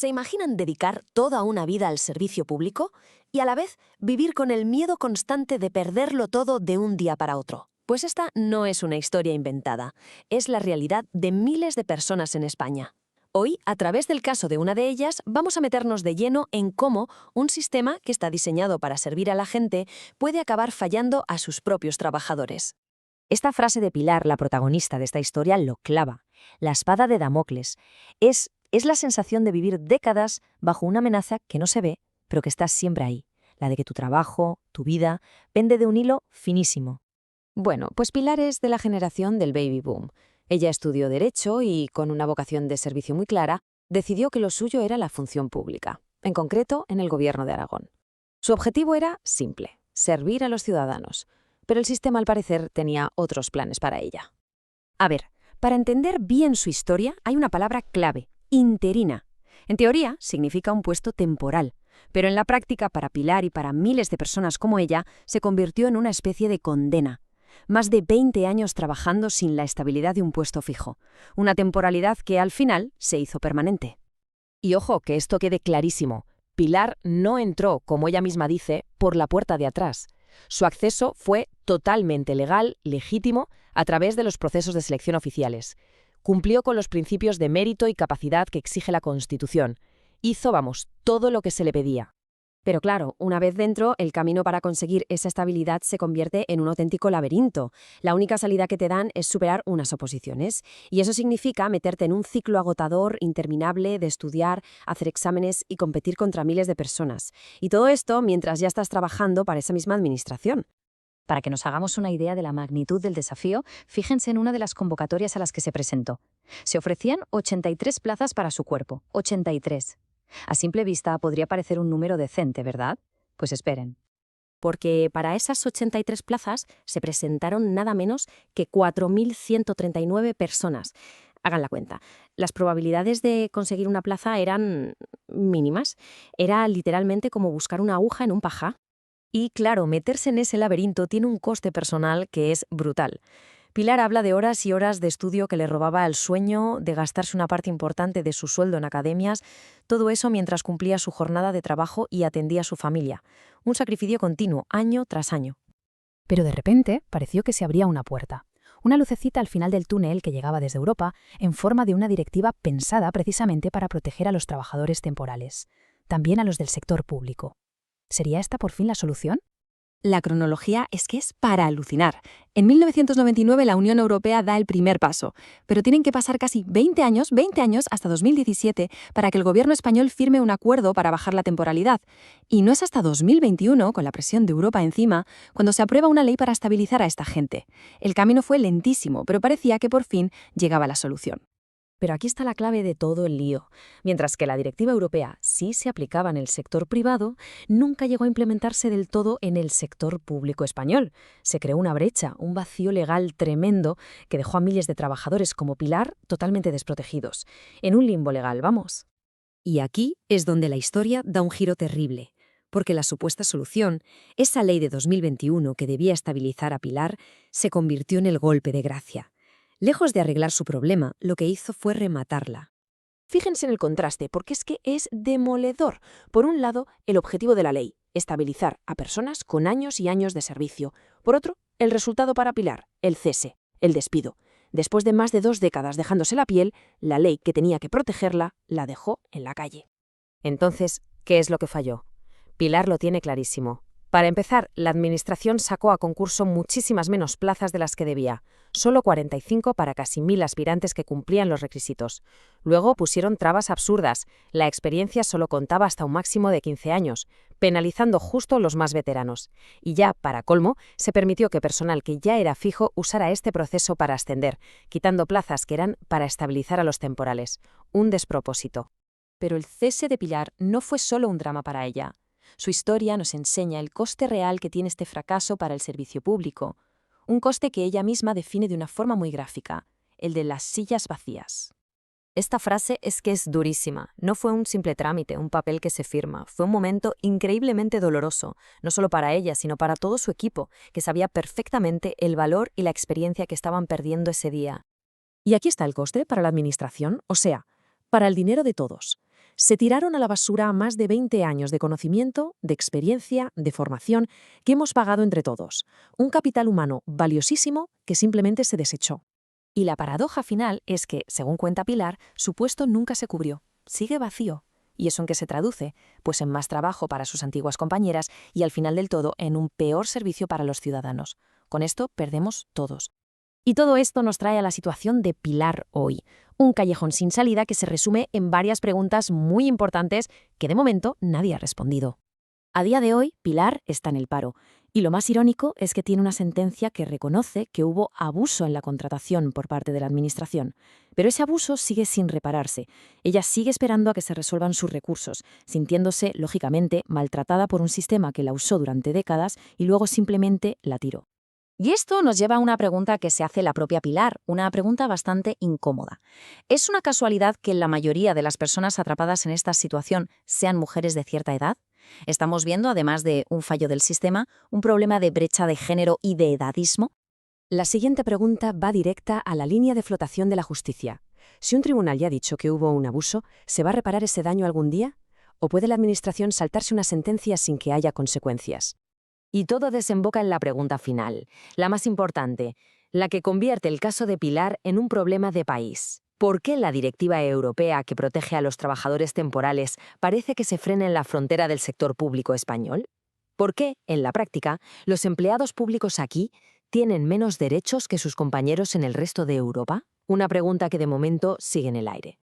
¿Se imaginan dedicar toda una vida al servicio público y a la vez vivir con el miedo constante de perderlo todo de un día para otro? Pues esta no es una historia inventada, es la realidad de miles de personas en España. Hoy, a través del caso de una de ellas, vamos a meternos de lleno en cómo un sistema que está diseñado para servir a la gente puede acabar fallando a sus propios trabajadores. Esta frase de Pilar, la protagonista de esta historia, lo clava. La espada de Damocles. Es la sensación de vivir décadas bajo una amenaza que no se ve, pero que está siempre ahí. La de que tu trabajo, tu vida, pende de un hilo finísimo. Bueno, pues Pilar es de la generación del baby boom. Ella estudió Derecho y, con una vocación de servicio muy clara, decidió que lo suyo era la función pública, en concreto en el Gobierno de Aragón. Su objetivo era simple: servir a los ciudadanos. Pero el sistema, al parecer, tenía otros planes para ella. A ver, para entender bien su historia hay una palabra clave: interina. En teoría significa un puesto temporal, pero en la práctica, para Pilar y para miles de personas como ella, se convirtió en una especie de condena. Más de 20 años trabajando sin la estabilidad de un puesto fijo. Una temporalidad que al final se hizo permanente. Y ojo, que esto quede clarísimo. Pilar no entró, como ella misma dice, por la puerta de atrás. Su acceso fue totalmente legal, legítimo, a través de los procesos de selección oficiales. Cumplió con los principios de mérito y capacidad que exige la Constitución. Hizo, todo lo que se le pedía. Pero claro, una vez dentro, el camino para conseguir esa estabilidad se convierte en un auténtico laberinto. La única salida que te dan es superar unas oposiciones. Y eso significa meterte en un ciclo agotador, interminable, de estudiar, hacer exámenes y competir contra miles de personas. Y todo esto mientras ya estás trabajando para esa misma administración. Para que nos hagamos una idea de la magnitud del desafío, fíjense en una de las convocatorias a las que se presentó. Se ofrecían 83 plazas para su cuerpo. 83. A simple vista podría parecer un número decente, ¿verdad? Pues esperen. Porque para esas 83 plazas se presentaron nada menos que 4.139 personas. Hagan la cuenta. Las probabilidades de conseguir una plaza eran mínimas. Era literalmente como buscar una aguja en un pajar. Y claro, meterse en ese laberinto tiene un coste personal que es brutal. Pilar habla de horas y horas de estudio que le robaba el sueño, de gastarse una parte importante de su sueldo en academias, todo eso mientras cumplía su jornada de trabajo y atendía a su familia. Un sacrificio continuo, año tras año. Pero de repente pareció que se abría una puerta. Una lucecita al final del túnel que llegaba desde Europa en forma de una directiva pensada precisamente para proteger a los trabajadores temporales, también a los del sector público. ¿Sería esta por fin la solución? La cronología es que es para alucinar. En 1999 la Unión Europea da el primer paso, pero tienen que pasar casi 20 años hasta 2017 para que el gobierno español firme un acuerdo para bajar la temporalidad. Y no es hasta 2021, con la presión de Europa encima, cuando se aprueba una ley para estabilizar a esta gente. El camino fue lentísimo, pero parecía que por fin llegaba la solución. Pero aquí está la clave de todo el lío. Mientras que la directiva europea sí se aplicaba en el sector privado, nunca llegó a implementarse del todo en el sector público español. Se creó una brecha, un vacío legal tremendo que dejó a miles de trabajadores como Pilar totalmente desprotegidos. En un limbo legal, vamos. Y aquí es donde la historia da un giro terrible. Porque la supuesta solución, esa ley de 2021 que debía estabilizar a Pilar, se convirtió en el golpe de gracia. Lejos de arreglar su problema, lo que hizo fue rematarla. Fíjense en el contraste, porque es que es demoledor. Por un lado, el objetivo de la ley, estabilizar a personas con años y años de servicio. Por otro, el resultado para Pilar, el cese, el despido. Después de más de 2 décadas dejándose la piel, la ley que tenía que protegerla la dejó en la calle. Entonces, ¿qué es lo que falló? Pilar lo tiene clarísimo. Para empezar, la Administración sacó a concurso muchísimas menos plazas de las que debía, solo 45 para casi 1.000 aspirantes que cumplían los requisitos. Luego pusieron trabas absurdas, la experiencia solo contaba hasta un máximo de 15 años, penalizando justo los más veteranos. Y ya, para colmo, se permitió que personal que ya era fijo usara este proceso para ascender, quitando plazas que eran para estabilizar a los temporales. Un despropósito. Pero el cese de Pilar no fue solo un drama para ella. Su historia nos enseña el coste real que tiene este fracaso para el servicio público, un coste que ella misma define de una forma muy gráfica, el de las sillas vacías. Esta frase es que es durísima. No fue un simple trámite, un papel que se firma. Fue un momento increíblemente doloroso, no solo para ella, sino para todo su equipo, que sabía perfectamente el valor y la experiencia que estaban perdiendo ese día. Y aquí está el coste para la administración, o sea, para el dinero de todos. Se tiraron a la basura más de 20 años de conocimiento, de experiencia, de formación que hemos pagado entre todos. Un capital humano valiosísimo que simplemente se desechó. Y la paradoja final es que, según cuenta Pilar, su puesto nunca se cubrió. Sigue vacío. ¿Y eso en qué se traduce? Pues en más trabajo para sus antiguas compañeras y al final del todo en un peor servicio para los ciudadanos. Con esto perdemos todos. Y todo esto nos trae a la situación de Pilar hoy, un callejón sin salida que se resume en varias preguntas muy importantes que de momento nadie ha respondido. A día de hoy, Pilar está en el paro. Y lo más irónico es que tiene una sentencia que reconoce que hubo abuso en la contratación por parte de la Administración. Pero ese abuso sigue sin repararse. Ella sigue esperando a que se resuelvan sus recursos, sintiéndose, lógicamente, maltratada por un sistema que la usó durante décadas y luego simplemente la tiró. Y esto nos lleva a una pregunta que se hace la propia Pilar, una pregunta bastante incómoda. ¿Es una casualidad que la mayoría de las personas atrapadas en esta situación sean mujeres de cierta edad? Estamos viendo, además de un fallo del sistema, un problema de brecha de género y de edadismo. La siguiente pregunta va directa a la línea de flotación de la justicia. Si un tribunal ya ha dicho que hubo un abuso, ¿se va a reparar ese daño algún día? ¿O puede la Administración saltarse una sentencia sin que haya consecuencias? Y todo desemboca en la pregunta final, la más importante, la que convierte el caso de Pilar en un problema de país. ¿Por qué la directiva europea que protege a los trabajadores temporales parece que se frena en la frontera del sector público español? ¿Por qué, en la práctica, los empleados públicos aquí tienen menos derechos que sus compañeros en el resto de Europa? Una pregunta que de momento sigue en el aire.